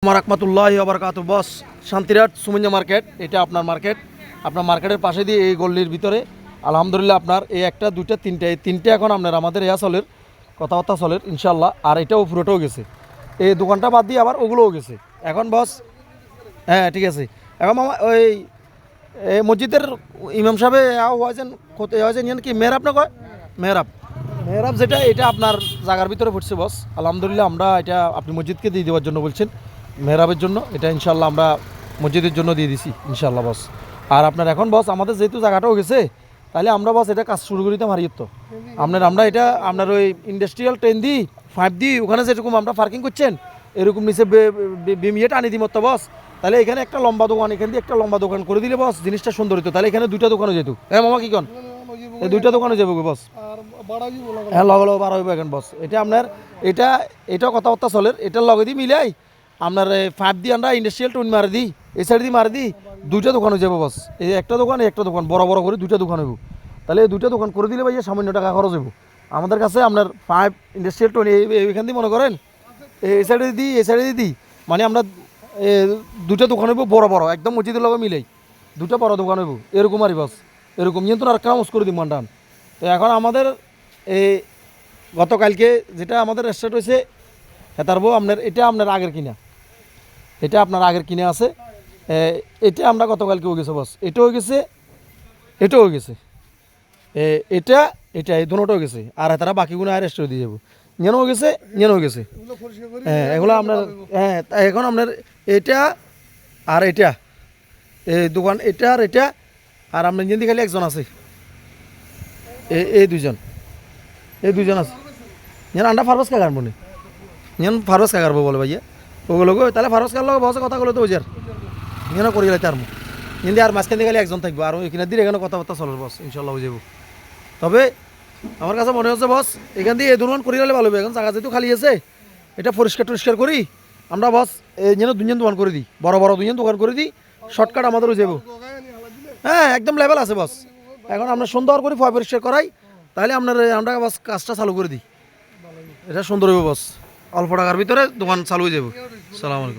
রাহমাতুল্লাহি ওয়া বারাকাতুহু। বস শান্তিরাট সুমঞ্জা মার্কেট, এটা আপনার মার্কেট। আপনার মার্কেটের পাশে দিয়ে এই গল্লির ভিতরে আলহামদুলিল্লাহ আপনার এই একটা দুইটা তিনটে, এই তিনটে এখন আপনার আমাদের চলের কথাবার্তা চলের ইনশাল্লাহ। আর এটাও পুরোটাও গেছে, এই দোকানটা বাদ দিয়ে আবার ওগুলোও গেছে এখন বস। হ্যাঁ ঠিক আছে। এখন ওই মসজিদের ইমাম সাহেব হয়েছেন হয়েছেন ইয়ান কি মেহরাব না কয় মেহরাব মেহরাব যেটা এটা আপনার জায়গার ভিতরে পড়ছে বস। আলহামদুলিল্লাহ আমরা এটা আপনি মসজিদকে দিয়ে দেওয়ার জন্য বলছেন, মেহরাবের জন্য এটা ইনশাল্লাহ আমরা মসজিদের জন্য দিয়ে দিছি ইনশাল্লাহ বস। আর আপনার এখন বস আমাদের যেহেতু জায়গাটাও গেছে, তাহলে আমরা বস এটা কাজ শুরু করিতাম হারিয়ে তো আমরা এটা আপনার ওই ইন্ডাস্ট্রিয়াল 10 দিই 5 দিই ওখানে যেরকম আমরা পার্কিং করছেন এরকম নিচে বিমিয়েটা আনি দিই মতো বস। তাহলে এখানে একটা লম্বা দোকান, এখান দিয়ে একটা লম্বা দোকান করে দিলে বস জিনিসটা সুন্দর হতো। তাহলে এখানে দুইটা দোকানে যেত। হ্যাঁ মামা কি কন, এই দুইটা দোকানে যাবো বস। হ্যাঁ লগে লগে বাড়া হইব এখন বস। এটা আপনার এটাও কথাবার্তা চলের, এটার লগে দিয়ে মিলাই আপনার 5 দিয়ে আমরা ইন্ডাস্ট্রিয়াল 10 মারি দিই, এই সাইড দিয়ে মারি দিই, দুইটা দোকানে যাবো বস। এই একটা দোকান বড় বড় করে দুইটা দোকান হইব। তাহলে এই দুইটা দোকান করে দিলে ভাই সামান্য টাকা খরচ হইব আমাদের কাছে। আপনার 5 ইন্ডাস্ট্রিয়াল 20 এইখান দিয়ে মনে করেন এই সাইডে দিই এই সাইডে দিই, মানে আমরা দুইটা দোকান হইব বড় বড় একদম মসজিদের লগে মিলাই দুটো বড় দোকান হইব এরকম আর বস। এরকম কিন্তু আর কাজ করে দিই মানটান। তো এখন আমাদের এই গতকালকে যেটা আমাদের রেস্টার্ট হয়েছে হেতারবো আপনার এটা আপনার আগের কিনা, এটা আপনার আগের কিনে আছে। এটা আমরা গতকালকে হয়ে গেছে বস, এটাও গেছে এটাও গেছে, এটা এটা এই দুটোটাও গেছে। আর তারা বাকিগুলো আর রেস্টার্ট দিয়ে যাবো, নিয়েও গেছে নিয়েও গেছে। হ্যাঁ এগুলো আপনার হ্যাঁ এখন আপনার এটা আর এটা এই দোকান এটা আর এটা আর আপনার যদি খালি একজন আছে এই দুইজন আছে। যেন আন্ডা ফারবাস কাকার মনে যেন ফারবাস কাকার বলে ভাইয়া ওগুলো তাহলে ফারবাস কার লোক বসে কথা বলে তো ওজার যেন করি গেলে তার মুখ কিন্তু আর মাঝখান গেলে একজন থাকবো আর এখানে দিয়ে এখানে কথাবার্তা চলার বস ইনশাল্লাহ হয়ে যাবো। তবে আমার কাছে মনে হচ্ছে বস এখান দিয়ে এই দোকান করে গেলে ভালো হবে। এখন জায়গা যেহেতু খালি আছে এটা পরিষ্কার করি আমরা বস। এই যেন দুজন দোকান করে দিই, বড় বড় দুজন দোকান করে দিই, শর্টকাট আমাদেরও যাবো। হ্যাঁ একদম লেভেল আছে বস। এখন আমরা সুন্দর করে পরিষ্কার করাই, তাহলে আমরা বাস কাজটা চালু করে দিই, এটা সুন্দর হবে বস। অল্প টাকার ভিতরে দোকান চালু হয়ে যাবো। সালাম আলাইকুম।